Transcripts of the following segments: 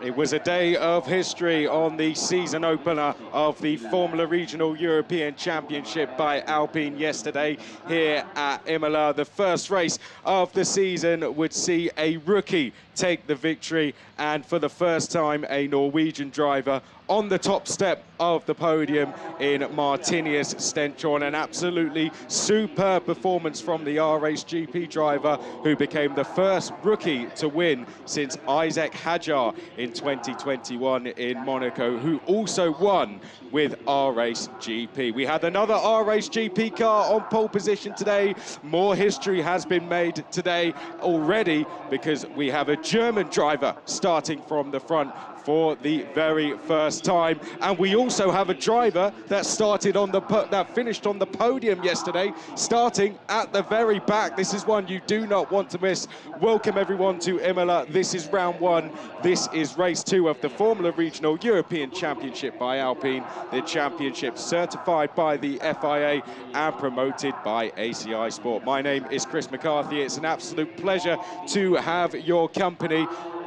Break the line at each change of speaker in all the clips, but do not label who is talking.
It was a day of history on the season opener of the Formula Regional European Championship by Alpine yesterday here at Imola. The first race of the season would see a rookie take the victory, and for the first time a Norwegian driver on the top step of the podium in Martinius Stenchorn. An absolutely superb performance from the R-Race GP driver who became the first rookie to win since Isaac Hadjar in 2021 in Monaco, who also won with R-Race GP. We had another R-Race GP car on pole position today. More history has been made today already because we have a German driver starting from the front for the very first time, and we also have a driver that finished on the podium yesterday, starting at the very back. This is one you do not want to miss. Welcome everyone to Imola. This is round one. This is race two of the Formula Regional European Championship by Alpine. The championship certified by the FIA and promoted by ACI Sport. My name is Chris McCarthy. It's an absolute pleasure to have your company.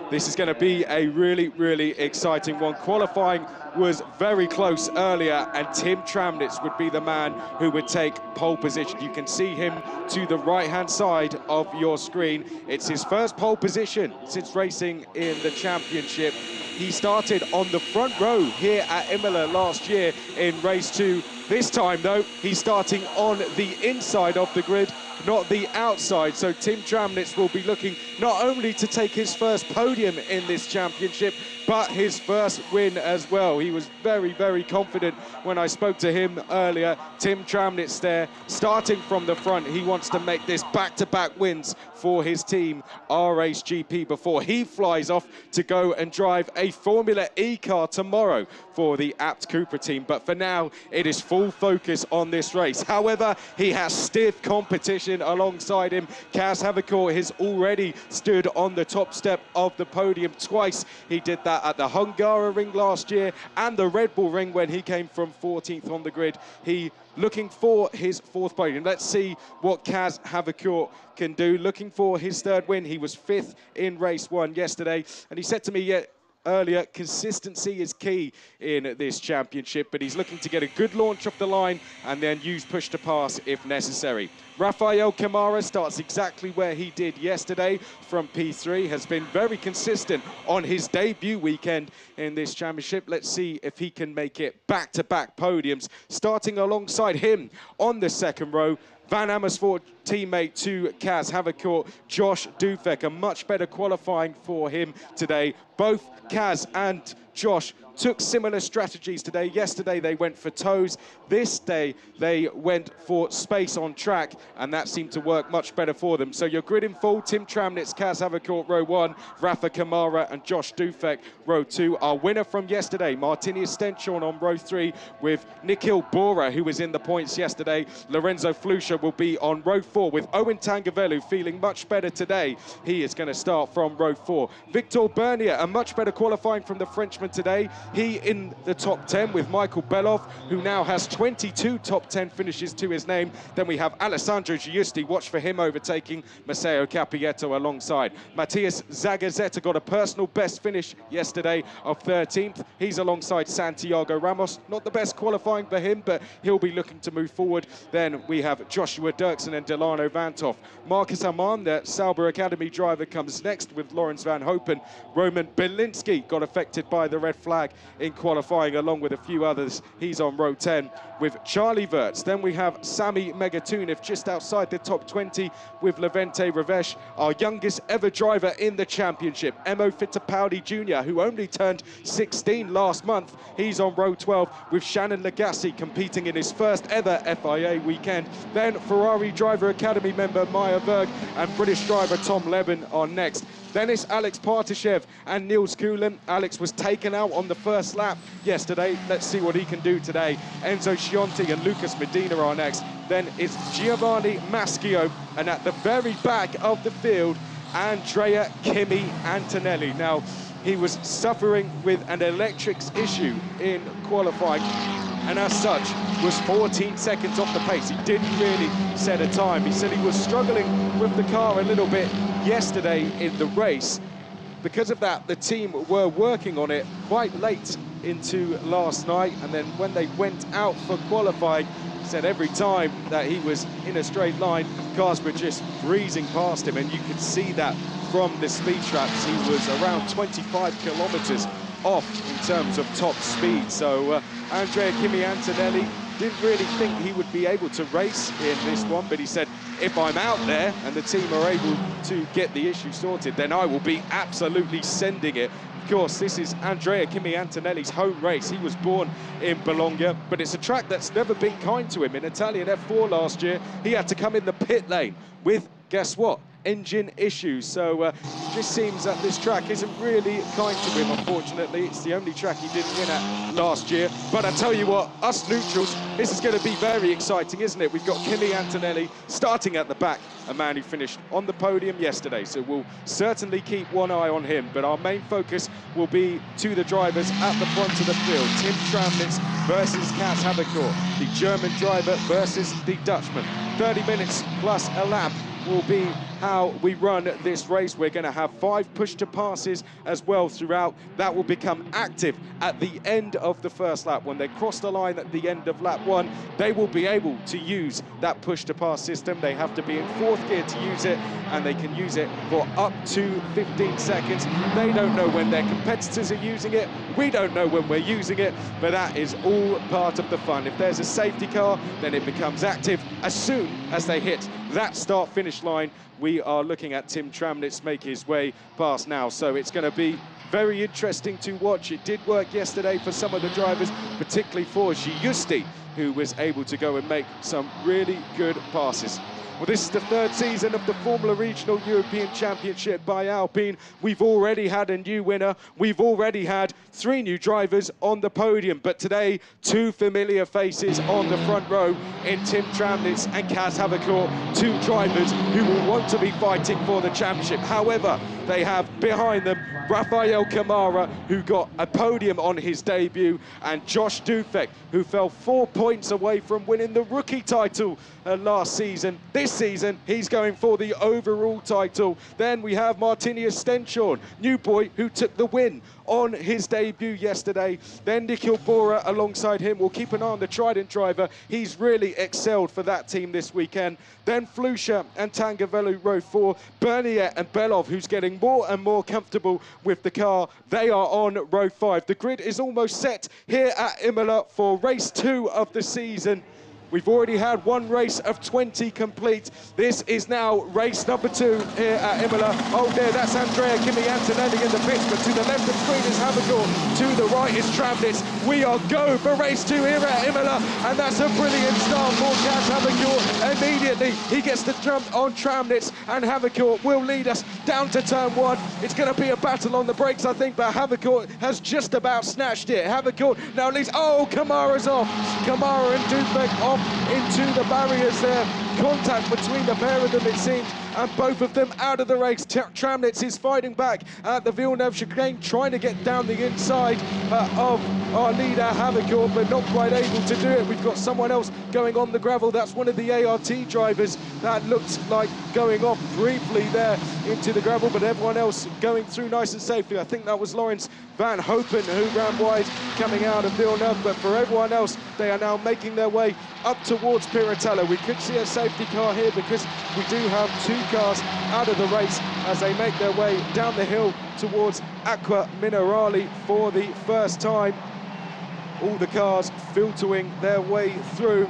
This is going to be a really, really exciting one. Qualifying was very close earlier, and Tim Tramnitz would be the man who would take pole position. You can see him to the right-hand side of your screen. It's his first pole position since racing in the championship. He started on the front row here at Imola last year in race two. This time, though, he's starting on the inside of the grid, not the outside. So Tim Tramnitz will be looking not only to take his first podium in this championship, but his first win as well. He was very, very confident when I spoke to him earlier. Tim Tramnitz there, starting from the front. He wants to make this back-to-back wins for his team, R-Race GP, before he flies off to go and drive a Formula E car tomorrow for the Abt Cupra team. But for now, it is full focus on this race. However, he has stiff competition alongside him. Kaz Havercourt has already stood on the top step of the podium twice. He did that at the Hungaroring last year and the Red Bull Ring when he came from 14th on the grid. He looking for his fourth podium. Let's see what Kaz Havercourt can do. Looking for his third win. He was fifth in race one yesterday, and he said to me earlier, consistency is key in this championship, but he's looking to get a good launch off the line and then use push to pass if necessary. Rafael Camara starts exactly where he did yesterday from P3, has been very consistent on his debut weekend in this championship. Let's see if he can make it back-to-back podiums. Starting alongside him on the second row, Van Amersfoort teammate to Kaz Havercourt, Josh Dufek. A much better qualifying for him today. Both Kaz and Josh took similar strategies today. Yesterday they went for toes. This day they went for space on track, and that seemed to work much better for them. So your grid in full: Tim Tramnitz, Kaz Havercourt, row one, Rafa Kamara and Josh Dufek, row two. Our winner from yesterday, Martinius Stenchorn on row three with Nikhil Bora, who was in the points yesterday. Lorenzo Flusha will be on row four with Owen Tangavelu feeling much better today. He is going to start from row four. Victor Bernier, a much better qualifying from the Frenchman today. He in the top 10 with Michael Belov, who now has 22 top 10 finishes to his name. Then we have Alessandro Giusti. Watch for him overtaking Matteo Capietto alongside. Matthias Zagazzetta got a personal best finish yesterday of 13th. He's alongside Santiago Ramos. Not the best qualifying for him, but he'll be looking to move forward. Then we have Joshua Dirksen and Delano Vantoff. Marcus Amann, the Sauber Academy driver, comes next with Lawrence Van Hopen. Roman Belinsky got affected by the red flag in qualifying along with a few others. He's on row 10 with Charlie Wirtz. Then we have Sami Megatunev just outside the top 20 with Levente Ravesh, our youngest ever driver in the championship. Emo Fittipaldi Jr., who only turned 16 last month. He's on row 12 with Shannon Legassi competing in his first ever FIA weekend. Then Ferrari Driver Academy member Maya Berg and British driver Tom Leben are next. Then it's Alex Partashev and Niels Kuhlen. Alex was taken out on the first lap yesterday. Let's see what he can do today. Enzo Scionti and Lucas Medina are next. Then it's Giovanni Maschio, and at the very back of the field, Andrea Kimi Antonelli. Now, he was suffering with an electrics issue in qualifying, and as such was 14 seconds off the pace. He didn't really set a time. He said he was struggling with the car a little bit yesterday in the race, because of that, the team were working on it quite late into last night, and then when they went out for qualifying, said every time that he was in a straight line, cars were just breezing past him, and you could see that from the speed traps. He was around 25 kilometers off in terms of top speed. So Andrea Kimi Antonelli didn't really think he would be able to race in this one, but he said, if I'm out there and the team are able to get the issue sorted, then I will be absolutely sending it. Of course, this is Andrea Kimi Antonelli's home race. He was born in Bologna, but it's a track that's never been kind to him. In Italian F4 last year, he had to come in the pit lane with, guess what? Engine issues. So it just seems that this track isn't really kind to him, unfortunately. It's the only track he didn't win at last year. But I tell you what, us neutrals, this is going to be very exciting, isn't it? We've got Kimi Antonelli starting at the back, a man who finished on the podium yesterday. So we'll certainly keep one eye on him. But our main focus will be to the drivers at the front of the field. Tim Tramnitz versus Kaz Havercourt, the German driver versus the Dutchman. 30 minutes plus a lap will be how we run this race. We're going to have 5 push-to-passes as well throughout. That will become active at the end of the first lap. When they cross the line at the end of lap 1, they will be able to use that push-to-pass system. They have to be in 4th gear to use it, and they can use it for up to 15 seconds. They don't know when their competitors are using it. We don't know when we're using it, but that is all part of the fun. If there's a safety car, then it becomes active as soon as they hit that start-finish line. We are looking at Tim Tramnitz make his way past now, so it's going to be very interesting to watch. It did work yesterday for some of the drivers, particularly for Giusti, who was able to go and make some really good passes. Well, this is the 3rd season of the Formula Regional European Championship by Alpine. We've already had a new winner. We've already had 3 new drivers on the podium. But today, 2 familiar faces on the front row in Tim Tramnitz and Kaz Havercourt, 2 drivers who will want to be fighting for the championship. However, they have behind them Rafael Camara, who got a podium on his debut, and Josh Dufek, who fell 4 points away from winning the rookie title last season. This season, he's going for the overall title. Then we have Martinius Stenchorn, new boy, who took the win on his debut yesterday. Then Nikhil Bora alongside him. We'll keep an eye on the Trident driver. He's really excelled for that team this weekend. Then Flusha and Tangavelu row 4. Bernier and Belov, who's getting more and more comfortable with the car. They are on row 5. The grid is almost set here at Imola for race 2 of the season. We've already had 1 race of 20 complete. This is now race number 2 here at Imola. Oh there, that's Andrea Kimi Antonelli in the pits, but to the left of screen is Havercourt, to the right is Tramnitz. We are go for race 2 here at Imola, and that's a brilliant start for Kaz Havercourt. Immediately, he gets the jump on Tramnitz, and Havercourt will lead us down to turn 1. It's going to be a battle on the brakes, I think, but Havercourt has just about snatched it. Havercourt now leads. Oh, Kamara's off. Kamara and Dufek off into the barriers there. Contact between the pair of them, it seems, and both of them out of the race. Tramnitz is fighting back at the Villeneuve chicane, trying to get down the inside of our leader Havercourt, but not quite able to do it. We've got someone else going on the gravel. That's one of the ART drivers that looked like going off briefly there into the gravel, but everyone else going through nice and safely. I think that was Lawrence Van Hopen who ran wide coming out of Villeneuve, but for everyone else, they are now making their way up towards Piratella. We could see a safety car here because we do have 2 cars out of the race as they make their way down the hill towards Acqua Minerale for the first time. All the cars filtering their way through,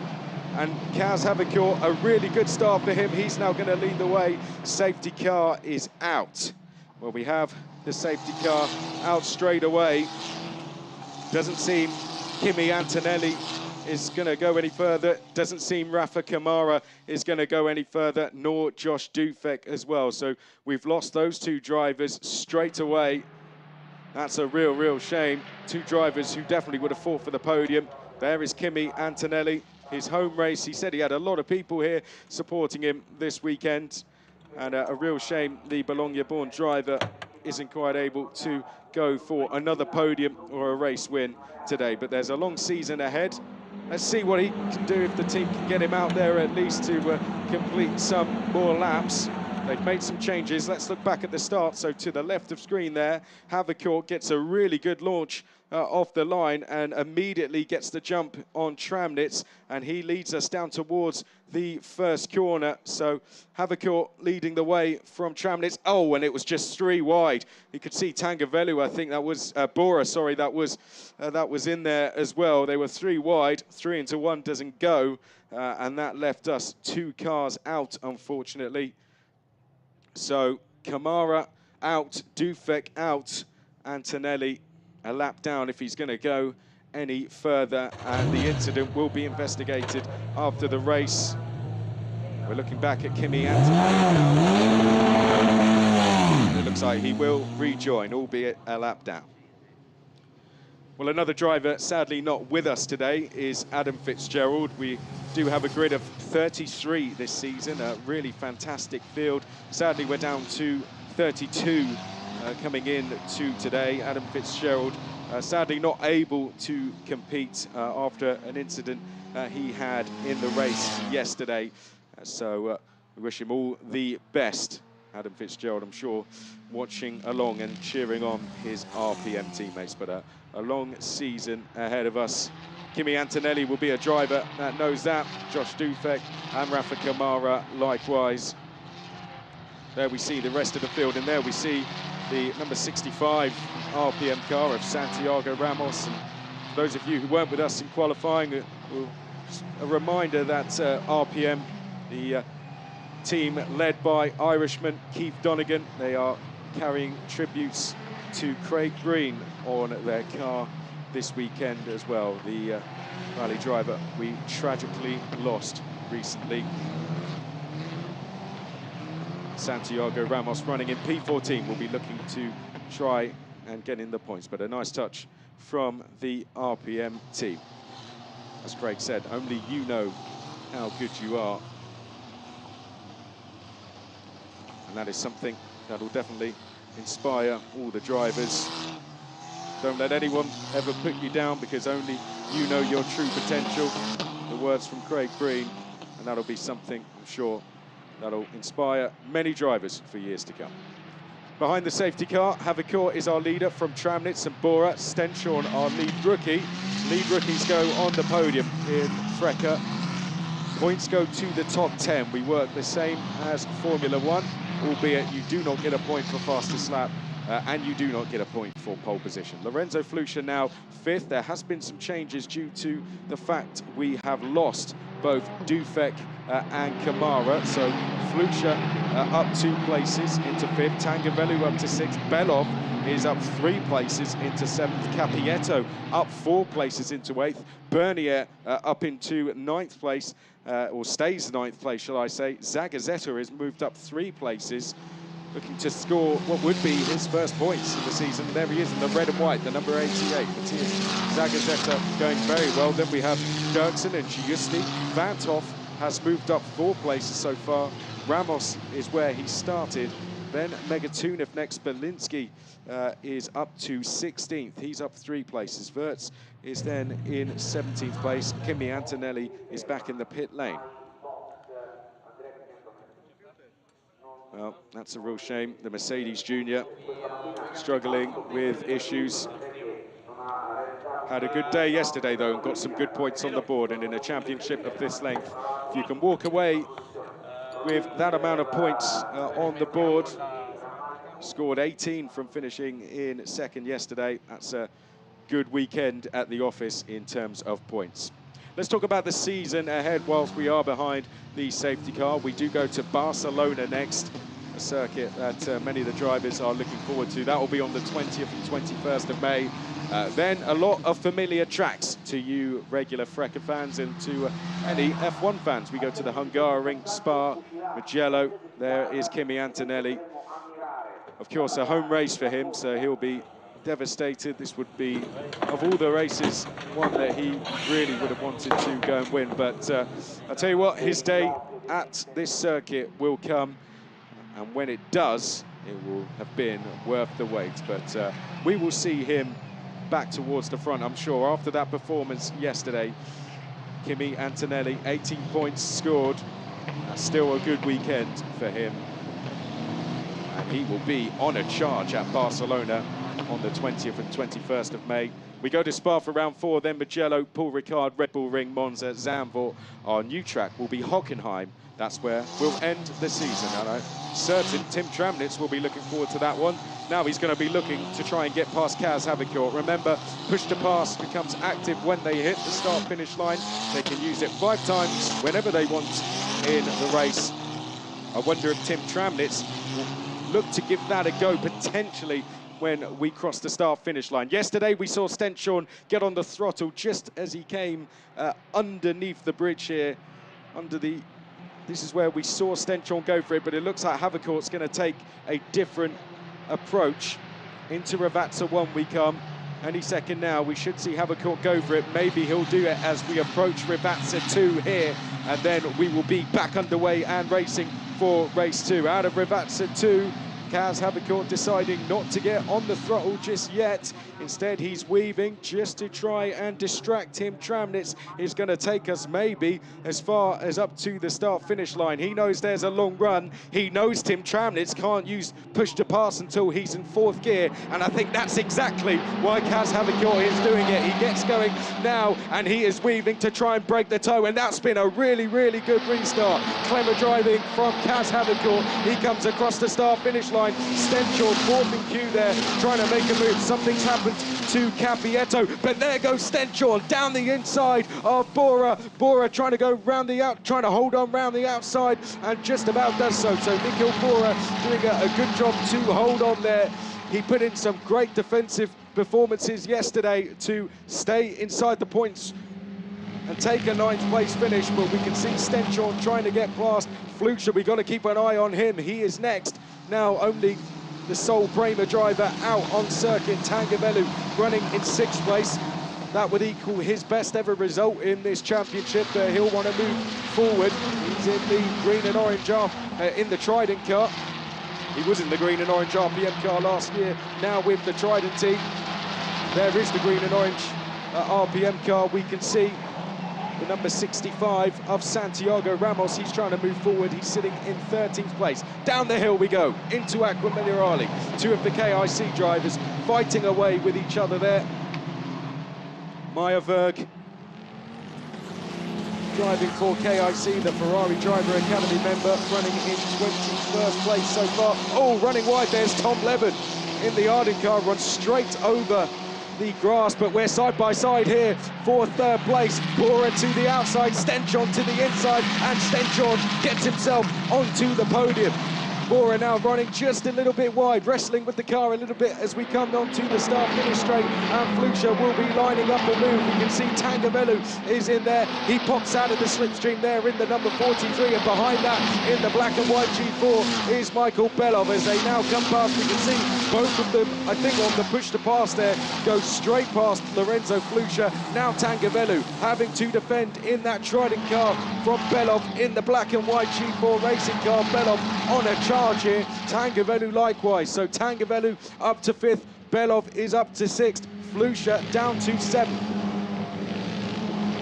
and Kaz Havercourt, a really good start for him. He's now going to lead the way. Safety car is out. Well, we have the safety car out straight away. Doesn't seem Kimi Antonelli is going to go any further. Doesn't seem Rafa Kamara is going to go any further, nor Josh Dufek as well. So we've lost those 2 drivers straight away. That's a real shame. 2 drivers who definitely would have fought for the podium. There is Kimi Antonelli, his home race. He said he had a lot of people here supporting him this weekend. And a real shame the Bologna-born driver isn't quite able to go for another podium or a race win today. But there's a long season ahead. Let's see what he can do if the team can get him out there at least to complete some more laps. They've made some changes. Let's look back at the start. So to the left of screen there, Havercourt gets a really good launch off the line and immediately gets the jump on Tramnitz, and he leads us down towards the first corner. So Havercourt leading the way from Tramnitz. Oh, and it was just 3 wide. You could see Tangavelu, I think that was Bora, sorry, that was in there as well. They were 3 wide, 3 into 1 doesn't go, and that left us 2 cars out, unfortunately. So Kamara out, Dufek out, Antonelli a lap down if he's going to go any further, and the incident will be investigated after the race. We're looking back at Kimi Antonelli now. It looks like he will rejoin, albeit a lap down. Well, another driver sadly not with us today is Adam Fitzgerald. We do have a grid of 33 this season, a really fantastic field. Sadly, we're down to 32 coming in to today. Adam Fitzgerald sadly not able to compete after an incident he had in the race yesterday. So we wish him all the best. Adam Fitzgerald, I'm sure, watching along and cheering on his RPM teammates, but a long season ahead of us. Kimi Antonelli will be a driver that knows that. Josh Dufek and Rafa Kamara likewise. There we see the rest of the field, and there we see the number 65 RPM car of Santiago Ramos. And for those of you who weren't with us in qualifying, a reminder that RPM, the team led by Irishman Keith Donegan, they are carrying tributes to Craig Green on their car this weekend as well. The rally driver we tragically lost recently. Santiago Ramos running in P14 will be looking to try and get in the points, but a nice touch from the RPM team. As Craig said, only you know how good you are. And that is something that will definitely inspire all the drivers. Don't let anyone ever put you down, because only you know your true potential. The words from Craig Green, and that'll be something, I'm sure, that'll inspire many drivers for years to come. Behind the safety car, Havercourt is our leader from Tramnitz, and Bora Stenshorn, our lead rookie. Lead rookies go on the podium in Freca. Points go to the top 10. We work the same as Formula One, albeit you do not get a point for fastest lap, and you do not get a point for pole position. Lorenzo Flusha now 5th. There has been some changes due to the fact we have lost both Dufek and Kamara. So Flusha up 2 places into 5th. Tangavelu up to 6th. Belov is up 3 places into 7th. Capietto up 4 places into 8th. Bernier up into 9th place, or stays 9th place, shall I say. Zagazzetta has moved up 3 places, looking to score what would be his first points of the season. There he is in the red and white, the number 88. Matthias Zagazzetta going very well. Then we have Dirksen and Giusti. Van Toff has moved up 4 places so far. Ramos is where he started. Then Megatunev next. Belinsky is up to 16th. He's up 3 places. Wirtz is then in 17th place. Kimi Antonelli is back in the pit lane. Well, that's a real shame. The Mercedes Junior struggling with issues. Had a good day yesterday, though, and got some good points on the board. And in a championship of this length, if you can walk away with that amount of points on the board, scored 18 from finishing in 2nd yesterday. That's a good weekend at the office in terms of points. Let's talk about the season ahead whilst we are behind the safety car. We do go to Barcelona next, a circuit that many of the drivers are looking forward to. That will be on the 20th and 21st of May. Then a lot of familiar tracks to you regular Freca fans and to any F1 fans. We go to the Hungaroring, Spa, Mugello. There is Kimi Antonelli. Of course, a home race for him, so he'll be devastated. This would be, of all the races, one that he really would have wanted to go and win. But I'll tell you what, his day at this circuit will come, and when it does, it will have been worth the wait. But we will see him back towards the front, I'm sure, after that performance yesterday. Kimi Antonelli, 18 points scored. That's still a good weekend for him. he will be on a charge at Barcelona on the 20th and 21st of May. We go to Spa for round 4, then Mugello, Paul Ricard, Red Bull Ring, Monza, Zandvoort. Our new track will be Hockenheim. That's where we'll end the season. And I'm certain Tim Tramnitz will be looking forward to that one. Now he's going to be looking to try and get past Kaz Havikort. Remember, push to pass becomes active when they hit the start-finish line. They can use it 5 times whenever they want in the race. I wonder if Tim Tramnitz will look to give that a go potentially when we cross the start-finish line. Yesterday we saw Stenchorn get on the throttle just as he came underneath the bridge here, this is where we saw Stenchorn go for it, but it looks like Havikort's going to take a different approach. Into Ravazza 1 we come. Any second now, we should see Havikort go for it. Maybe he'll do it as we approach Ravazza 2 here, and then we will be back underway and racing for race 2. Out of Ravazza 2, Kaz Havikort deciding not to get on the throttle just yet. Instead, he's weaving just to try and distract him. Tramnitz is going to take us maybe as far as up to the start-finish line. He knows there's a long run. He knows Tim Tramnitz can't use push to pass until he's in 4th gear. And I think that's exactly why Kaz Havikort is doing it. He gets going now, and he is weaving to try and break the toe. And that's been a really, really good restart. Clever driving from Kaz Havikort. He comes across the start-finish line. Stenchorn, 4th in queue there, trying to make a move. Something's happened to Capietto, but there goes Stenchorn down the inside of Bora. Bora trying to go round the trying to hold on round the outside, and just about does so. So Mikkel Bora doing a good job to hold on there. He put in some great defensive performances yesterday to stay inside the points and take a 9th place finish, but we can see Stenchorn trying to get past Flucher. We've got to keep an eye on him. He is next. Now only the sole Prema driver out on circuit, Tangavelu, running in 6th place. That would equal his best ever result in this championship. He'll want to move forward. He's in the green and orange in the Trident car. He was in the green and orange RPM car last year, now with the Trident team. There is the green and orange RPM car. We can see the number 65 of Santiago Ramos. He's trying to move forward. He's sitting in 13th place. Down the hill we go, into Aqua Minerale. 2 of the KIC drivers fighting away with each other there. Maya Verg driving for KIC, the Ferrari Driver Academy member, running in 21st place so far. Oh, running wide, there's Tom Levin in the Arden car, runs straight over the grass, but we're side by side here for 3rd place. Bora to the outside, Stenchorn to the inside, and Stenchorn gets himself onto the podium. Bora now running just a little bit wide, wrestling with the car a little bit as we come onto the start-finish straight, and Flucher will be lining up a move. We can see Tangavelu is in there. He pops out of the slipstream there in the number 43, and behind that in the black and white G4 is Michael Belov. As they now come past, we can see both of them, I think on the push to pass there, go straight past Lorenzo Flucher. Now Tangavelu having to defend in that Trident car from Belov in the black and white G4 racing car. Belov on a charge here, Tangavelu likewise. So Tangavelu up to 5th, Belov is up to 6th, Flucher down to 7th.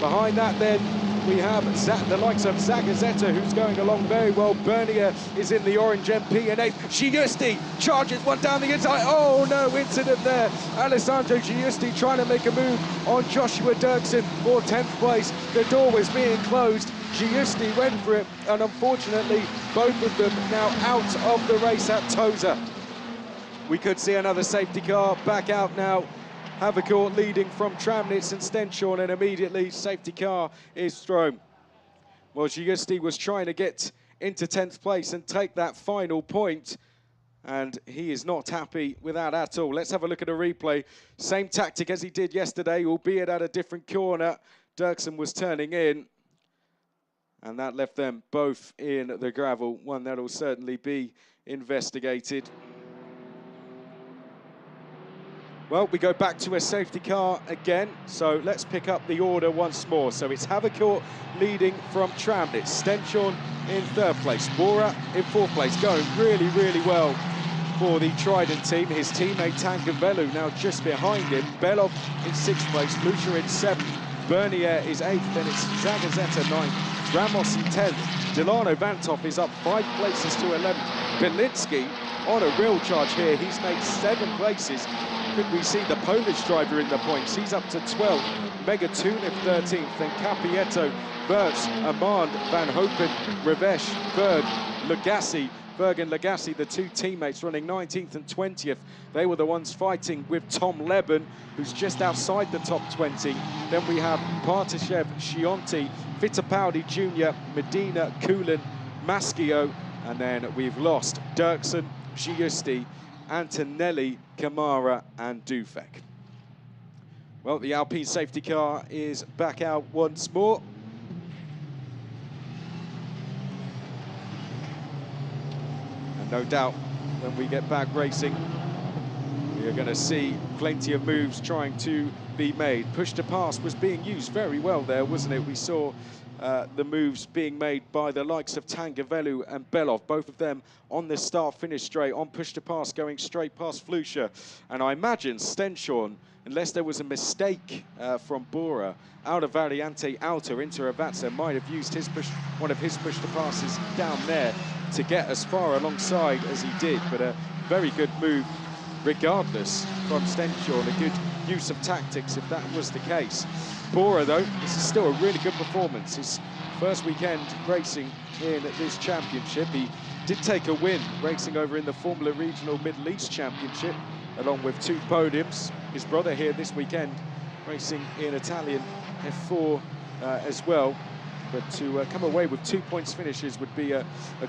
Behind that then we have the likes of Zagazeta, who's going along very well. Bernier is in the orange MP in 8th. Giusti charges one down the inside. Oh no, incident there. Alessandro Giusti trying to make a move on Joshua Dirksen for 10th place. The door was being closed. Giusti went for it, and unfortunately both of them now out of the race at Tosa. We could see another safety car back out now. Havikort leading from Tramnitz and Stenchorn, and immediately safety car is thrown. Well, Giusti was trying to get into 10th place and take that final point, and he is not happy with that at all. Let's have a look at a replay. Same tactic as he did yesterday, albeit at a different corner. Dirksen was turning in, and that left them both in the gravel, one that will certainly be investigated. Well, we go back to a safety car again, so let's pick up the order once more. So it's Havikort leading from Tramnitz, Stenchorn in 3rd place, Bora in 4th place, going really, really well for the Trident team. His teammate Tangavelu now just behind him, Belov in 6th place, Flucher in 7th, Bernier is 8th, then it's Zagazeta 9th, Ramos in 10th, Delano Vanthoff is up 5 places to 11th, Belinsky on a real charge here. He's made 7 places. Could we see the Polish driver in the points? He's up to 12. Megatuniv 13th, then Capieto, Berts, Amand, Van Hopen, Revesh, Berg, Berg and Lagasse, the 2 teammates running 19th and 20th. They were the ones fighting with Tom Leben, who's just outside the top 20. Then we have Partashev, Shionti, Fittipaldi Jr., Medina, Kulin, Maschio, and then we've lost Dirksen, Giusti, Antonelli, Kamara and Dufek. Well, the Alpine safety car is back out once more. And no doubt, when we get back racing, we are going to see plenty of moves trying to be made. Push to pass was being used very well there, wasn't it? We saw the moves being made by the likes of Tangavelu and Belov, both of them on the start-finish straight, on push to pass, going straight past Flusha. And I imagine Stenshorn, unless there was a mistake from Bora, out of Variante Alta into Ravazza, might have used one of his push to passes down there to get as far alongside as he did. But a very good move regardless from Stenshorn, a good use of tactics if that was the case. Bora, though, this is still a really good performance. His first weekend racing in this championship. He did take a win racing over in the Formula Regional Middle East Championship, along with 2 podiums. His brother here this weekend racing in Italian F4 as well. But to come away with 2 points finishes would be a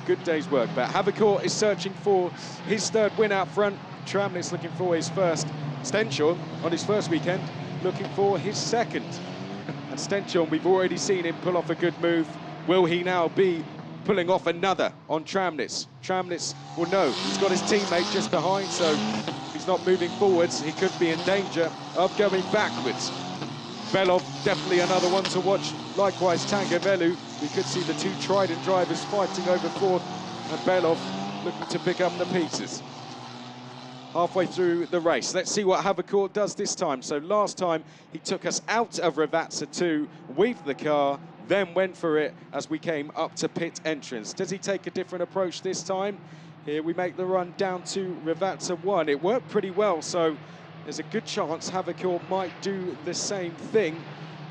good day's work. But Havikor is searching for his 3rd win out front. Tramnitz looking for his 1st. Stenshorn on his first weekend looking for his 2nd. And Stenshorn, we've already seen him pull off a good move. Will he now be pulling off another on Tramnitz? Tramnitz will know. He's got his teammate just behind, so if he's not moving forwards, he could be in danger of going backwards. Belov, definitely another one to watch. Likewise, Tangavelu. We could see the 2 Trident drivers fighting over 4th, and Belov looking to pick up the pieces. Halfway through the race, let's see what Havikor does this time. So last time, he took us out of Ravazza 2, weaved the car, then went for it as we came up to pit entrance. Does he take a different approach this time? Here we make the run down to Ravazza 1. It worked pretty well, so there's a good chance Havikor might do the same thing.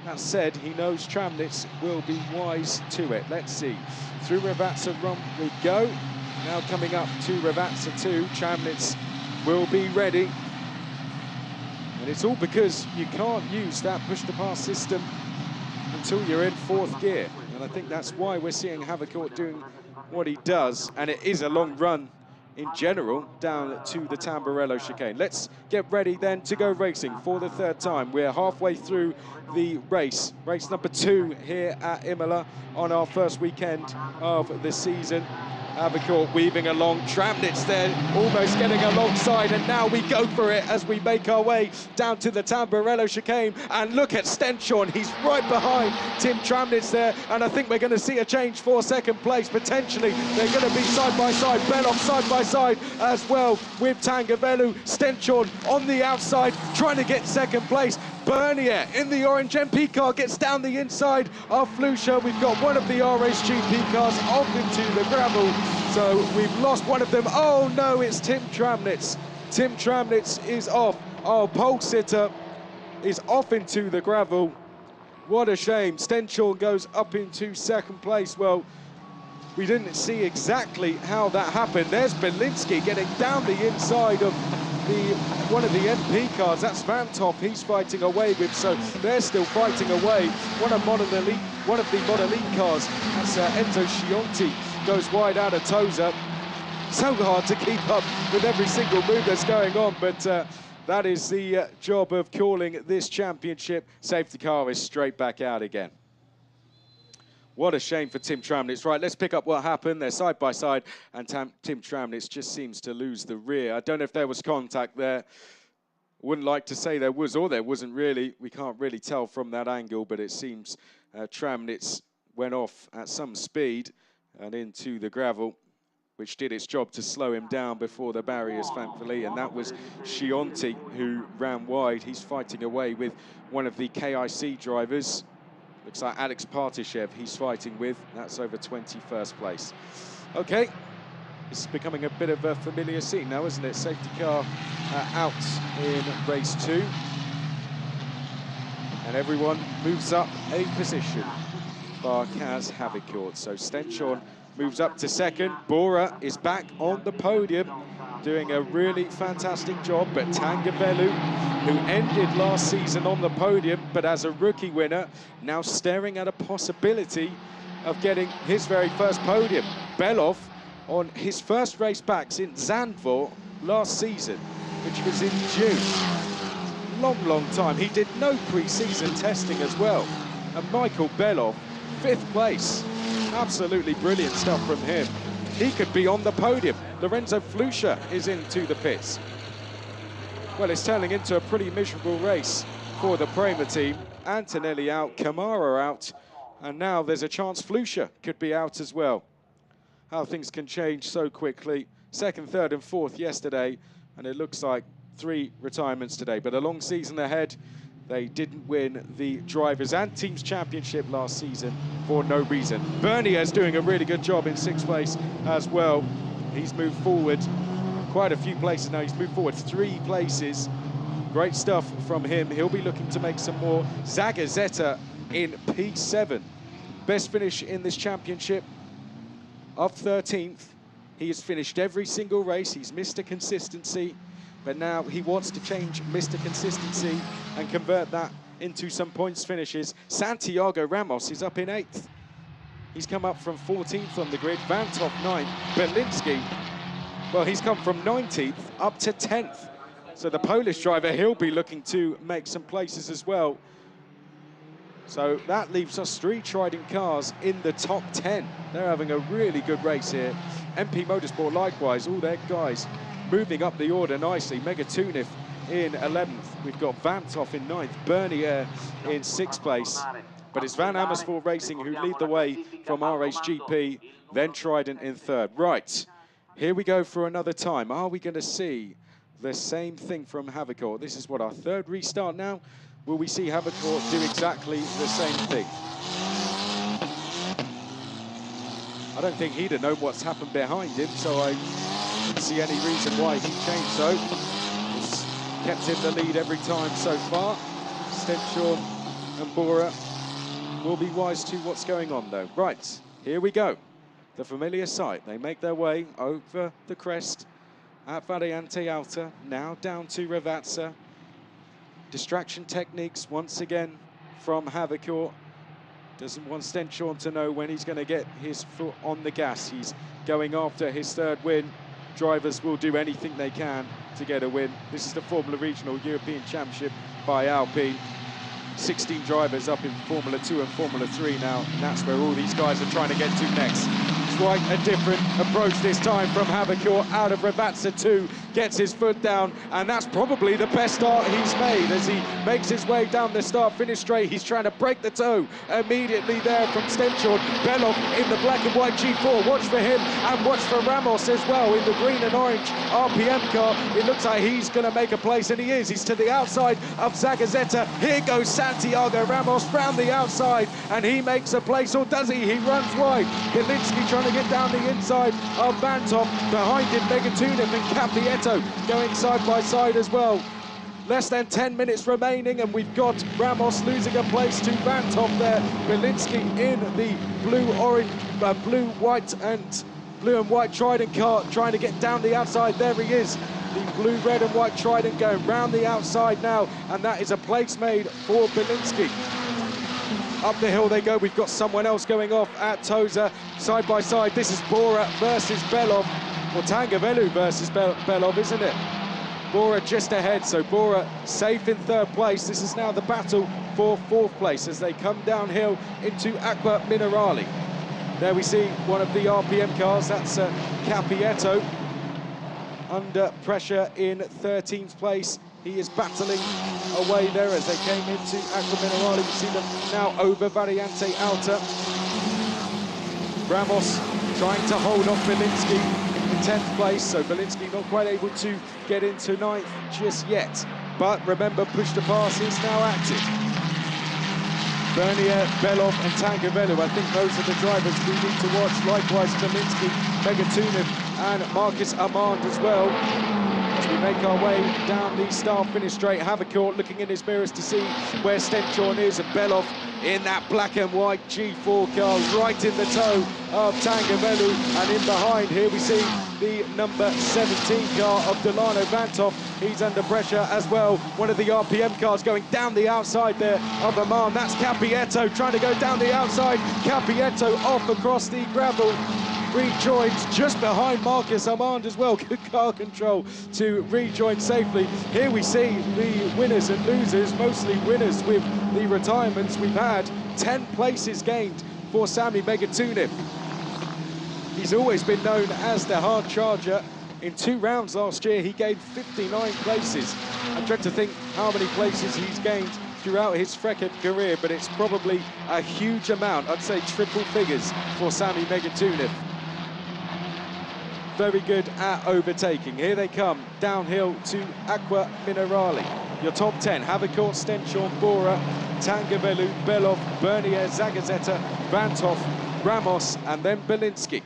That said, he knows Tramnitz will be wise to it. Let's see. Through Ravazza 1 we go. Now coming up to Ravazza 2, Tramnitz will be ready. And it's all because you can't use that push-to-pass system until you're in 4th gear. And I think that's why we're seeing Havikor doing what he does. And it is a long run in general down to the Tamburello chicane. Let's get ready then to go racing for the 3rd time. We're halfway through the race. Race number 2 here at Imola on our first weekend of the season. Havikor weaving along, Tramnitz there, almost getting alongside, and now we go for it as we make our way down to the Tamburello chicane. And look at Stenshorn, he's right behind Tim Tramnitz there, and I think we're going to see a change for 2nd place, potentially. They're going to be side by side, Belov side by side as well with Tangavelu. Stenshorn on the outside, trying to get 2nd place. Bernier in the orange MP car gets down the inside of Flusha. We've got one of the RHGP cars off into the gravel, so we've lost one of them. Oh no, it's Tim Tramnitz. Tim Tramnitz is off. Oh, pole sitter is off into the gravel. What a shame. Stenshorn goes up into 2nd place. Well, we didn't see exactly how that happened. There's Belinsky getting down the inside of one of the MP cars. That's Van Top, he's fighting away with, so they're still fighting away. One of the Monolith cars, that's Enzo Scionti, goes wide out of Toza. So hard to keep up with every single move that's going on, but that is the job of calling this championship. Safety car is straight back out again. What a shame for Tim Tramnitz. Right, let's pick up what happened. They're side by side, and Tim Tramnitz just seems to lose the rear. I don't know if there was contact there. Wouldn't like to say there was or there wasn't really. We can't really tell from that angle, but it seems Tramnitz went off at some speed and into the gravel, which did its job to slow him down before the barriers, thankfully. And that was Scionti who ran wide. He's fighting away with one of the KIC drivers. Looks like Alex Partashev he's fighting with. That's over 21st place. Okay, It's becoming a bit of a familiar scene now, isn't it? Safety car out in race 2. And everyone moves up a position, bar Kaz Havikort. So Stenshorn moves up to second. Bora is back on the podium, doing a really fantastic job. But Tangavelu, who ended last season on the podium, but as a rookie winner, now staring at a possibility of getting his very first podium. Belov, on his first race back since Zandvoort last season, which was in June. Long time. He did no pre-season testing as well. And Michael Belov, 5th place. Absolutely brilliant stuff from him. He could be on the podium. Lorenzo Flusha is into the pits. Well, it's turning into a pretty miserable race for the Prema team. Antonelli out, Kamara out, and now there's a chance Flusha could be out as well. How things can change so quickly. 2nd, 3rd and 4th yesterday, and it looks like 3 retirements today. But a long season ahead. They didn't win the Drivers' and Teams Championship last season for no reason. Bernier's doing a really good job in 6th place as well. He's moved forward quite a few places now. He's moved forward 3 places. Great stuff from him. He'll be looking to make some more. Zagazeta in P7. Best finish in this championship of 13th. He has finished every single race. He's Mr. Consistency. But now he wants to change Mr. Consistency and convert that into some points finishes. Santiago Ramos is up in 8th. He's come up from 14th on the grid. Vanthof 9th. Belinsky, well, he's come from 19th up to 10th. So the Polish driver, he'll be looking to make some places as well. So that leaves us 3 Trident cars in the top 10. They're having a really good race here. MP Motorsport likewise, all their guys moving up the order nicely. Megatunif in 11th. We've got Vanthof in 9th. Bernier in 6th place. But it's Van Amersfoort Racing who lead the way from RHGP, then Trident in 3rd. Right, here we go for another time. Are we going to see the same thing from Havikort? This is what, our 3rd restart now? Will we see Havikort do exactly the same thing? I don't think he'd have known what's happened behind him, so I don't see any reason why he changed so. It's kept in the lead every time so far. Stenshorn and Bora will be wise to what's going on though. Right, here we go. The familiar sight. They make their way over the crest at Variante Alta, now down to Ravazza. Distraction techniques once again from Havikort. Doesn't want Stenshorn to know when he's going to get his foot on the gas. He's going after his 3rd win. Drivers will do anything they can to get a win. This is the Formula Regional European Championship by Alpine. 16 drivers up in Formula 2 and Formula 3 now, and that's where all these guys are trying to get to next. Quite a different approach this time from Havikort out of Ravazza 2, gets his foot down, and that's probably the best start he's made as he makes his way down the start-finish straight. He's trying to break the toe immediately there from Stenshorn. Belov in the black and white G4, watch for him and watch for Ramos as well in the green and orange RPM car. It looks like he's going to make a place, and he is. He's to the outside of Zagazeta. Here goes Santiago Ramos round the outside, and he makes a place, or does he? He runs wide. Belinsky trying to get down the inside of Vanthof. Behind him, Megatunif and Capieto going side by side as well. Less than 10 minutes remaining, and we've got Ramos losing a place to Vanthof there. Belinsky in the blue and white Trident car, trying to get down the outside. There he is. The blue, red and white Trident going round the outside now, and that is a place made for Belinsky. Up the hill they go. We've got someone else going off at Toza, side by side. This is Bora versus Belov, or Tangavelu versus Belov, isn't it? Bora just ahead, so Bora safe in 3rd place. This is now the battle for 4th place as they come downhill into Acqua Minerali. There we see one of the RPM cars, that's Capieto, under pressure in 13th place. He is battling away there as they came into Acqua Minerali. We see them now over Variante Alta. Ramos trying to hold off Belinsky in 10th place, so Belinsky not quite able to get into 9th just yet. But remember, push to pass is now active. Bernier, Belov and Tangavelu, I think those are the drivers we need to watch. Likewise, Belinsky, Megatunif and Marcus Armand as well. As we make our way down the start-finish straight, Havercourt looking in his mirrors to see where Stenchorn is, and Belov in that black and white G4 car, right in the toe of Tangavelu, and in behind here we see the number 17 car of Delano Vanthof. He's under pressure as well. One of the RPM cars going down the outside there of Amman. That's Capietto trying to go down the outside. Capietto off across the gravel. Rejoins just behind Marcus Armand as well. Good car control to rejoin safely. Here we see the winners and losers, mostly winners with the retirements. We've had 10 places gained for Sami Megatuniv. He's always been known as the hard charger. In 2 rounds last year, he gained 59 places. I dread to think how many places he's gained throughout his freckled career, but it's probably a huge amount. I'd say triple figures for Sami Megatuniv. Very good at overtaking. Here they come, downhill to Aqua Minerale. Your top 10, Havercourt, Stenchorn, Bora, Tangavelu, Belov, Bernier, Zagazeta, Vanthof, Ramos, and then Belinsky.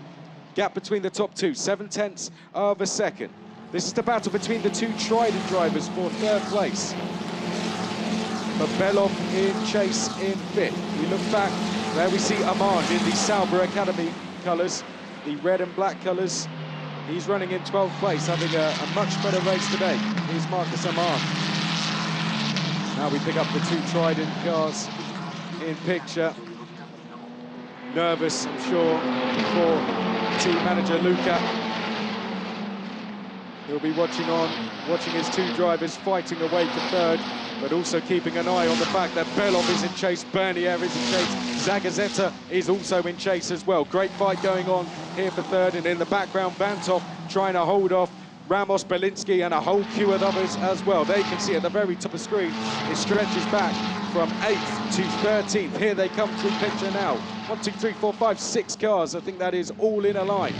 Gap between the top 2, 7/10 of a second. This is the battle between the 2 Trident drivers for 3rd place. But Belov in chase in 5th. We look back, there we see Armand in the Sauber Academy colours, the red and black colours. He's running in 12th place, having a much better race today. Here's Marcus Armand. Now we pick up the 2 Trident cars in picture. Nervous, I'm sure, for team manager Luca. He'll be watching his 2 drivers fighting away for 3rd, but also keeping an eye on the fact that Belov is in chase, Bernier is in chase, Zagazeta is also in chase as well. Great fight going on here for 3rd, and in the background, Vanthof trying to hold off Ramos, Belinsky, and a whole queue of others as well. They can see at the very top of the screen, it stretches back from 8th to 13th. Here they come through picture now. 1, 2, 3, 4, 5, 6 cars. I think that is all in a line.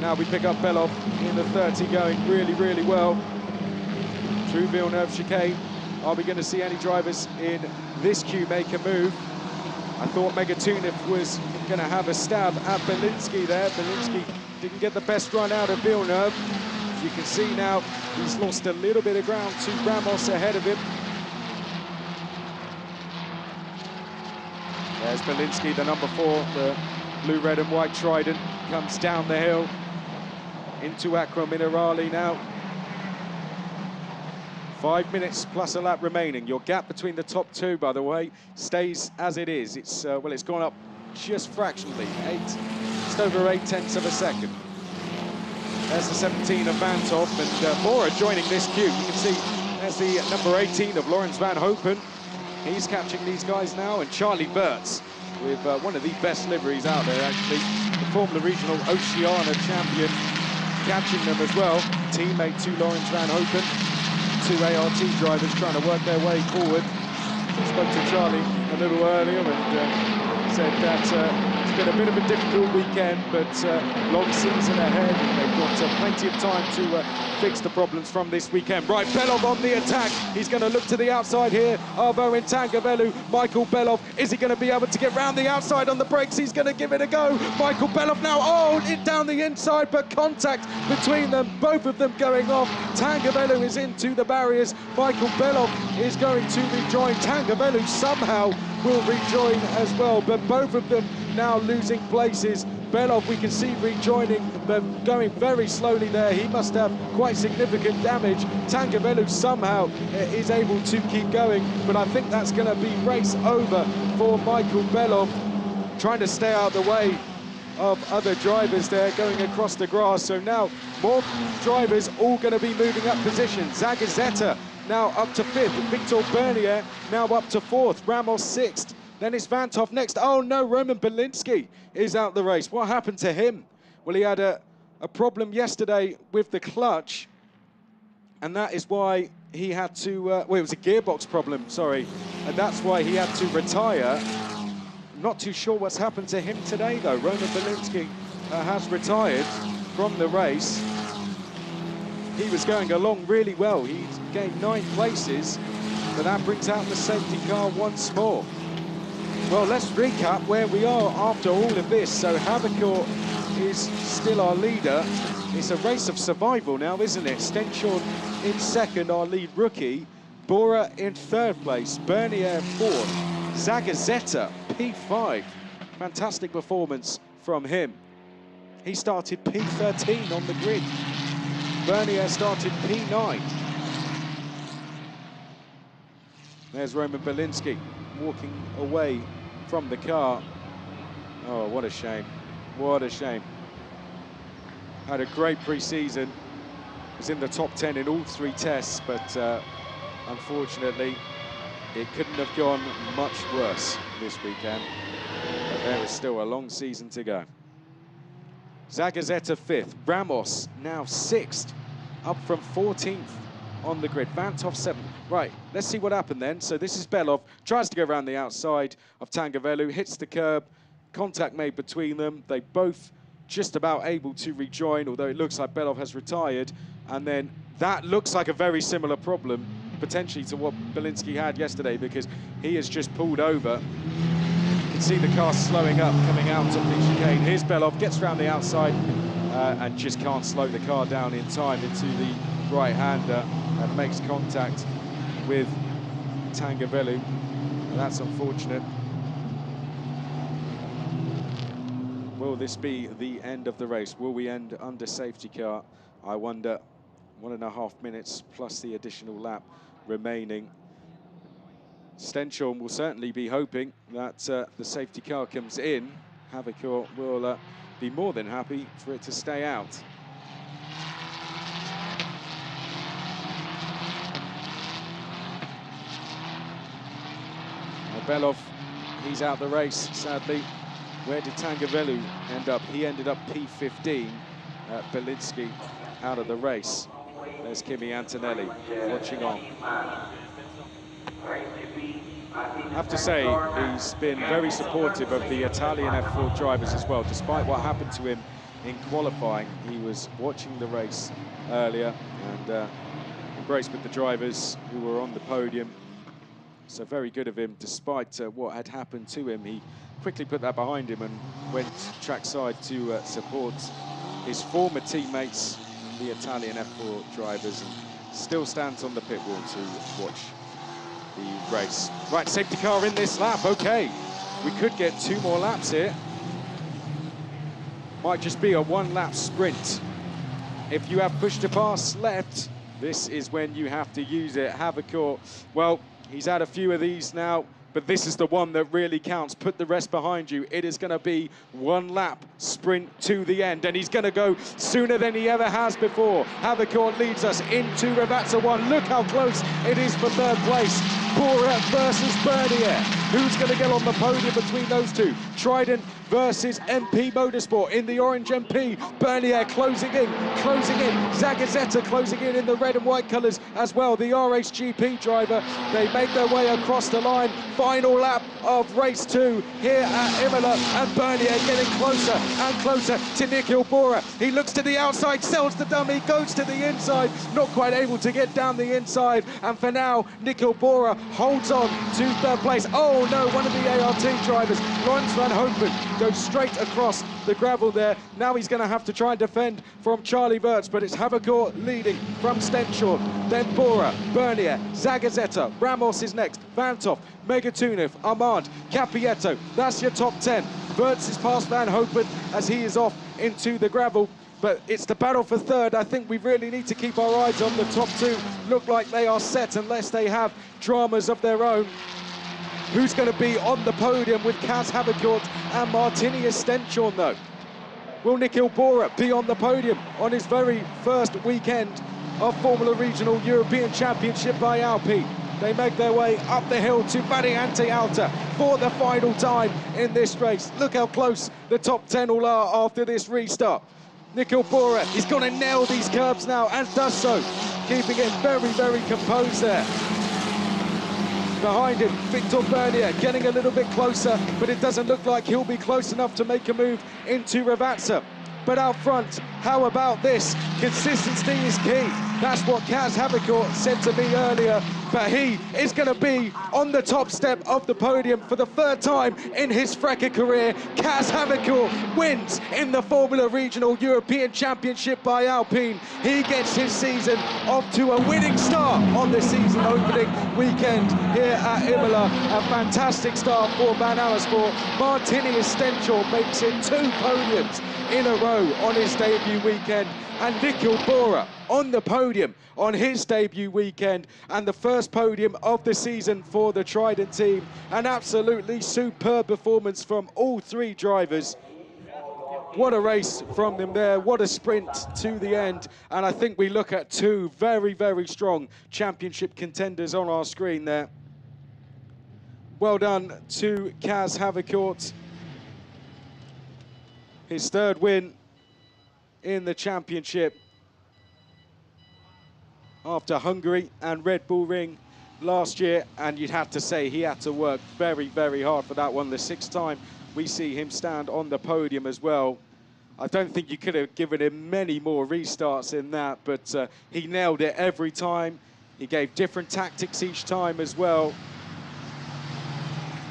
Now we pick up Belov in the 30, going really, really well. Through Villeneuve chicane. Are we going to see any drivers in this queue make a move? I thought Megatuniv was going to have a stab at Belinsky there. Belinsky didn't get the best run out of Villeneuve. As you can see now, he's lost a little bit of ground to Ramos ahead of him. There's Belinsky, the number 4, the blue, red and white Trident, comes down the hill into Aqua Minerale now. 5 minutes plus a lap remaining. Your gap between the top 2, by the way, stays as it is. It's well, it's gone up just fractionally, just over 8/10 of a second. There's the 17 of Vanthof, and Bora joining this queue. You can see there's the number 18 of Lawrence Van Hopen. He's catching these guys now, and Charlie Burtz with one of the best liveries out there, actually. The Formula Regional Oceania champion, catching them as well. Teammate to Lawrence Van Hopen. 2 ART drivers trying to work their way forward. Spoke to Charlie a little earlier and said that it's been a bit of a difficult weekend, but long season ahead, and they've got plenty of time to fix the problems from this weekend. Right, Belov on the attack. He's going to look to the outside here of Owen Tangavelu. Michael Belov, is he going to be able to get round the outside on the brakes? He's going to give it a go. Michael Belov now, down the inside, but contact between them, both of them going off. Tangavelu is into the barriers. Michael Belov is going to rejoin. Tangavelu somehow will rejoin as well, but both of them now losing places. Belov, we can see rejoining, but going very slowly there. He must have quite significant damage. Tangavelu somehow is able to keep going, but I think that's going to be race over for Michael Belov, trying to stay out of the way of other drivers there going across the grass. So now more drivers all going to be moving up positions. Zagazeta now up to 5th, Victor Bernier now up to 4th, Ramos 6th. Then it's Vanthof next. Oh no, Roman Belinsky is out the race. What happened to him? Well, he had a problem yesterday with the clutch, and that is why he had to, well, it was a gearbox problem, sorry, and that's why he had to retire. I'm not too sure what's happened to him today, though. Roman Belinsky has retired from the race. He was going along really well. He's gained 9 places, but that brings out the safety car once more. Well, let's recap where we are after all of this. So Havercourt is still our leader. It's a race of survival now, isn't it? Stenchon in second, our lead rookie. Bora in third place, Bernier fourth, Zagazeta P5. Fantastic performance from him. He started P13 on the grid. Bernier started P9. There's Roman Belinsky walking away from the car. Oh, what a shame. What a shame. Had a great pre-season. Was in the top 10 in all 3 tests, but unfortunately, it couldn't have gone much worse this weekend. But there is still a long season to go. Zagazeta 5th, Ramos now 6th, up from 14th on the grid. Vantov 7th. Right, let's see what happened then. So this is Belov, tries to go around the outside of Tangavelu, hits the curb, contact made between them. They both just about able to rejoin, although it looks like Belov has retired. And then that looks like a very similar problem, potentially to what Belinsky had yesterday, because he has just pulled over. You can see the car slowing up, coming out of the chicane. Here's Belov, gets around the outside and just can't slow the car down in time into the right-hander and makes contact with Tangavelu. And that's unfortunate. Will this be the end of the race? Will we end under safety car? I wonder. 1.5 minutes plus the additional lap remaining. Stenchon will certainly be hoping that the safety car comes in. Havicor will be more than happy for it to stay out. Belov, he's out the race, sadly. Where did Tangavelu end up? He ended up P15. Belinsky out of the race. There's Kimi Antonelli watching on. I have to say, he's been very supportive of the Italian F4 drivers as well. Despite what happened to him in qualifying, he was watching the race earlier and embraced with the drivers who were on the podium. So very good of him, despite what had happened to him. He quickly put that behind him and went trackside to support his former teammates, the Italian F4 drivers, and still stands on the pit wall to watch the race. Right, safety car in this lap, okay. We could get 2 more laps here. Might just be a 1-lap sprint. If you have push to pass left, this is when you have to use it. Havicor, well, he's had a few of these now, but this is the one that really counts. Put the rest behind you. It is going to be 1-lap sprint to the end, and he's going to go sooner than he ever has before. Havicor leads us into Ravazza 1. Look how close it is for 3rd place. Bora versus Bernier. Who's going to get on the podium between those two? Trident versus MP Motorsport in the orange MP. Bernier closing in. Zagazeta closing in the red and white colours as well. The RHGP driver, they make their way across the line. Final lap of race 2 here at Imola, and Bernier getting closer and closer to Nikhil Bora. He looks to the outside, sells the dummy, goes to the inside, not quite able to get down the inside, and for now, Nikhil Bora holds on to 3rd place. Oh no, one of the ART drivers, Lawrence Van Hopen, goes straight across the gravel there. Now he's going to have to try and defend from Charlie Wirtz, but it's Havicor leading from Stenchon, then Bora, Bernier, Zagazeta, Ramos is next, Vantov, Megatunov, Ahmad, Capietto. That's your top 10. Wirtz is past Van Hopen as he is off into the gravel. But it's the battle for 3rd. I think we really need to keep our eyes on the top 2. Look like they are set unless they have dramas of their own. Who's going to be on the podium with Kaz Havicor and Martinius Stenchon, though? Will Nikhil Bora be on the podium on his very first weekend of Formula Regional European Championship by Alpine? They make their way up the hill to Variante Alta for the final time in this race. Look how close the top 10 all are after this restart. Nikhil Bora, he's going to nail these curbs now and does so, keeping it very, very composed there. Behind him, Victor Bernier getting a little bit closer, but it doesn't look like he'll be close enough to make a move into Ravazza. But out front, how about this? Consistency is key. That's what Kaz Havicor said to me earlier but he is going to be on the top step of the podium for the third time in his FRECA career. Kaz Havikor wins in the Formula Regional European Championship by Alpine. He gets his season off to a winning start on the season opening weekend here at Imola. A fantastic start for Van Amersfoort. Martini Stenchel makes it 2 podiums in a row on his debut weekend, and Nikhil Bora on the podium on his debut weekend, and the first podium of the season for the Trident team. An absolutely superb performance from all 3 drivers. What a race from them there, what a sprint to the end. And I think we look at 2 very, very strong championship contenders on our screen there. Well done to Kaz Havikor. His 3rd win in the championship after Hungary and Red Bull Ring last year, and you'd have to say he had to work very, very hard for that one. The 6th time we see him stand on the podium as well. I don't think you could have given him many more restarts in that, but he nailed it every time. He gave different tactics each time as well.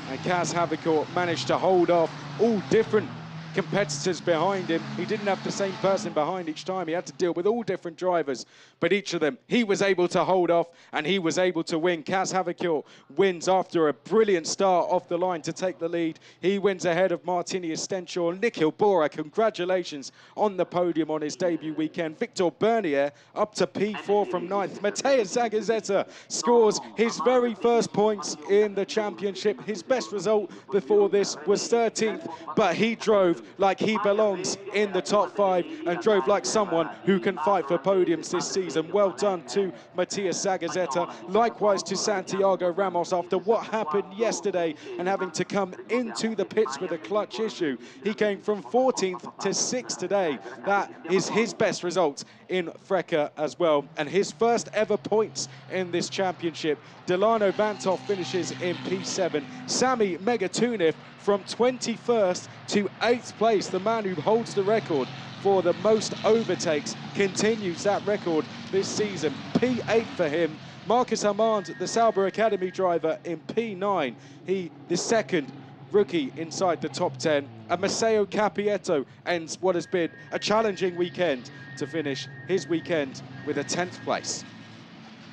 And Kaz Havikor managed to hold off all different competitors behind him. He didn't have the same person behind each time. He had to deal with all different drivers, but each of them he was able to hold off, and he was able to win. Kaz Havikor wins after a brilliant start off the line to take the lead. He wins ahead of Martini Stenchel. Nikhil Bora, congratulations on the podium on his debut weekend. Victor Bernier up to P4 from 9th. Mateusz Zagazeta scores his very first points in the championship. His best result before this was 13th, but he drove like he belongs in the top 5 and drove like someone who can fight for podiums this season. Well done to Mateusz Zagazeta. Likewise to Santiago Ramos after what happened yesterday and having to come into the pits with a clutch issue. He came from 14th to 6th today. That is his best result in FRECA as well, and his first ever points in this championship. Delano Bantov finishes in P7. Sami Megatuniv from 21st to 8th place, the man who holds the record for the most overtakes, continues that record this season. P8 for him. Marcus Armand, the Sauber Academy driver, in P9. He, the 2nd rookie inside the top 10. And Maceo Capietto ends what has been a challenging weekend to finish his weekend with a 10th place.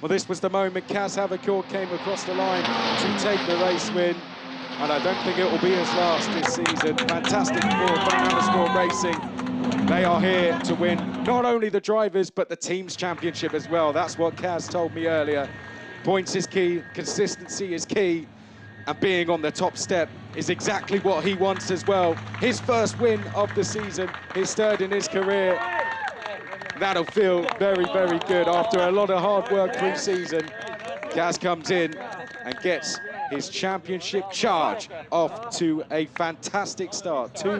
Well, this was the moment Kaz Havikor came across the line to take the race win, and I don't think it will be his last this season. Fantastic for Van Amersfoort Racing. They are here to win not only the drivers, but the team's championship as well. That's what Kaz told me earlier. Points is key, consistency is key, and being on the top step is exactly what he wants as well. His first win of the season, his 3rd in his career. That'll feel very, very good after a lot of hard work pre-season. Kaz comes in and gets his championship charge off to a fantastic start. 2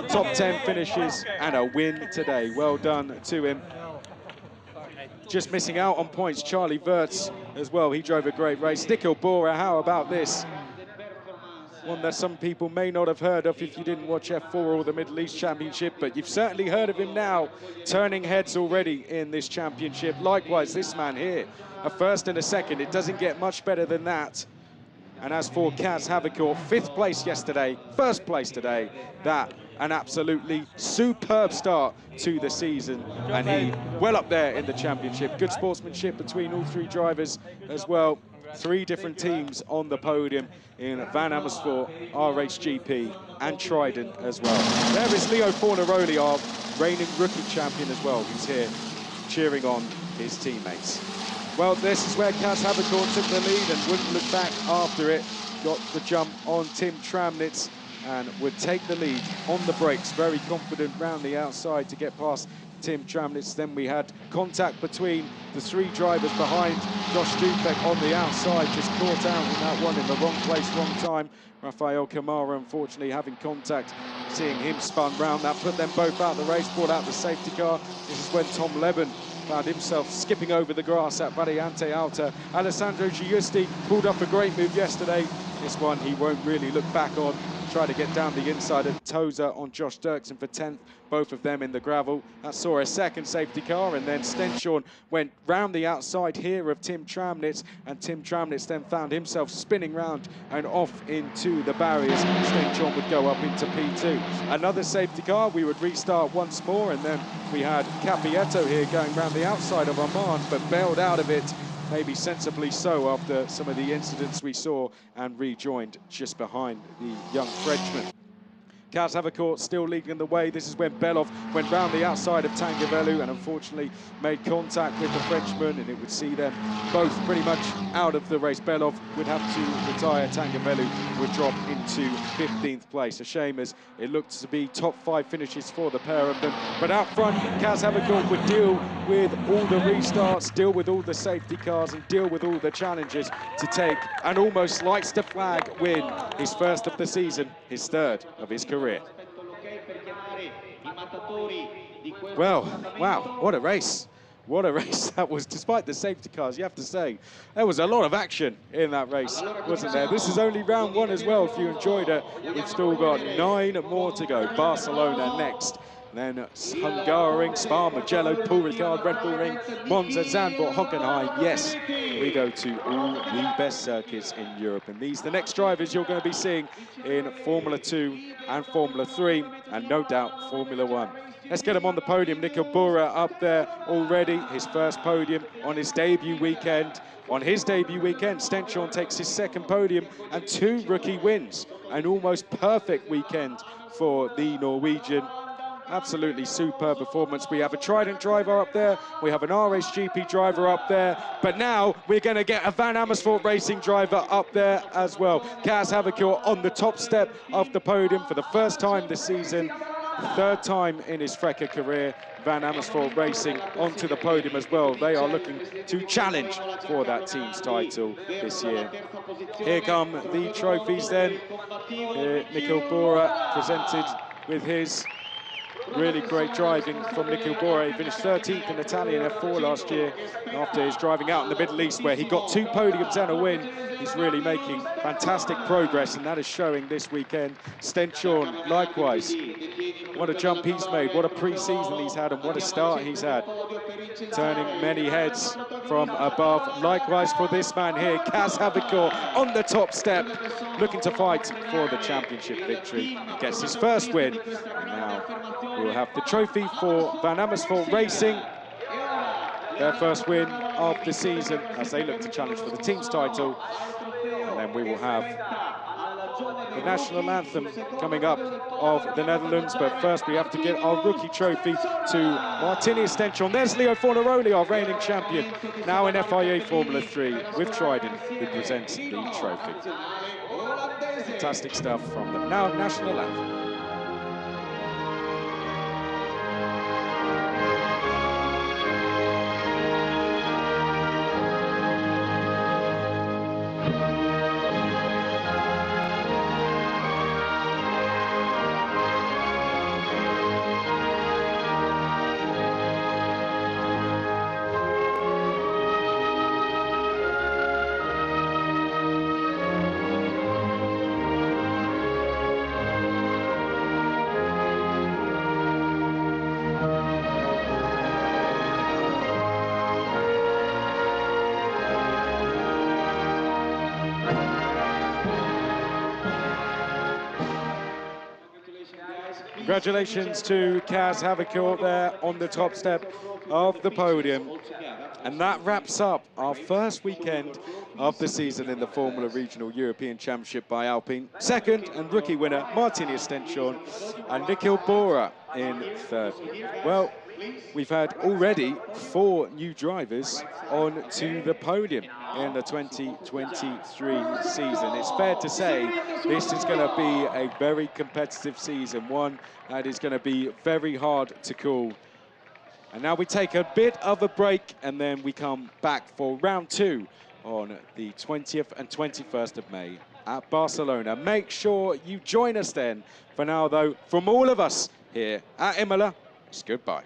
top 10 finishes and a win today. Well done to him. Just missing out on points, Charlie Wirtz as well. He drove a great race. Nikhil Bora, how about this? One that some people may not have heard of if you didn't watch F4 or the Middle East Championship, but you've certainly heard of him now, turning heads already in this championship. Likewise, this man here, a 1st and a 2nd. It doesn't get much better than that. And as for Kaz Havikor, 5th place yesterday, 1st place today. That an absolutely superb start to the season, and he well up there in the championship. Good sportsmanship between all 3 drivers as well. 3 different teams on the podium in Van Amersfoort, RHGP and Trident as well. There is Leo Fornaroli, our reigning rookie champion as well, who's here cheering on his teammates. Well, this is where Kaz Havikor took the lead and wouldn't look back after it. Got the jump on Tim Tramnitz and would take the lead on the brakes. Very confident round the outside to get past Tim Tramnitz. Then we had contact between the 3 drivers behind Josh Dupek on the outside, just caught out in that one in the wrong place, wrong time. Rafael Kamara, unfortunately, having contact, seeing him spun round. That put them both out of the race, brought out the safety car. This is when Tom Leben found himself skipping over the grass at Variante Alta. Alessandro Giusti pulled up a great move yesterday. This one he won't really look back on. Tried to get down the inside of Tozer on Josh Dirksen for 10th, both of them in the gravel. That saw a second safety car, and then Stenshorn went round the outside here of Tim Tramnitz, and Tim Tramnitz then found himself spinning round and off into the barriers. Stenshorn would go up into P2. Another safety car, we would restart once more, and then we had Capietto here going round the outside of Armand, but bailed out of it, maybe sensibly so after some of the incidents we saw, and rejoined just behind the young Frenchman. Kaz Havercourt still leading the way. This is when Belov went round the outside of Tangavelu and unfortunately made contact with the Frenchman, and it would see them both pretty much out of the race. Belov would have to retire. Tangavelu would drop into 15th place. A shame, as it looked to be top 5 finishes for the pair of them. But out front, Kaz Havercourt would deal with all the restarts, deal with all the safety cars, and deal with all the challenges to take an almost lights to flag win. His first of the season, his third of his career. Well, wow, what a race. What a race that was, despite the safety cars, you have to say. There was a lot of action in that race, wasn't there? This is only round 1 as well. If you enjoyed it, we've still got 9 more to go. Barcelona next. Then Hungaroring, Spa, Mugello, Paul Ricard, Red Bull Ring, Monza, Zandvoort, Hockenheim. Yes, we go to all the best circuits in Europe. And these the next drivers you're going to be seeing in Formula 2 and Formula 3, and no doubt Formula 1. Let's get him on the podium. Nico Bura up there already, his first podium on his debut weekend. On his debut weekend, Stenshorn takes his second podium and 2 rookie wins. An almost perfect weekend for the Norwegian. Absolutely superb performance. We have a Trident driver up there, we have an RSGP driver up there, but now we're going to get a Van Amersfoort Racing driver up there as well. Kaz Havercourt on the top step of the podium for the first time this season, 3rd time in his Frecker career. Van Amersfoort Racing onto the podium as well. They are looking to challenge for that team's title this year. Here come the trophies then. Nikhil Bora presented with his really great driving from Nikhil Bora. He finished 13th in Italian F4 last year after his driving out in the Middle East, where he got 2 podiums and a win. He's really making fantastic progress, and that is showing this weekend. Stenshorn, likewise. What a jump he's made, what a pre-season he's had, and what a start he's had. Turning many heads from above. Likewise for this man here, Kaz Havercourt on the top step, looking to fight for the championship victory. He gets his first win. And now we'll have the trophy for Van Amersfoort Racing. Their first win of the season as they look to challenge for the team's title. And then we will have the national anthem coming up of the Netherlands. But first we have to get our rookie trophy to Martini Stenshorn. There's Leo Fornaroli, our reigning champion, now in FIA Formula 3 with Trident, who presents the trophy. Fantastic stuff from the now national anthem. Congratulations to Kaz Havercourt there on the top step of the podium. And that wraps up our first weekend of the season in the Formula Regional European Championship by Alpine. Second and rookie winner, Martini Stenshorn, and Nikhil Bora in 3rd. Well, we've had already 4 new drivers on to the podium in the 2023 season. It's fair to say this is going to be a very competitive season, one that is going to be very hard to call. And now we take a bit of a break, and then we come back for round 2 on the 20th and 21st of May at Barcelona. Make sure you join us then. For now, though, from all of us here at Imola, it's goodbye.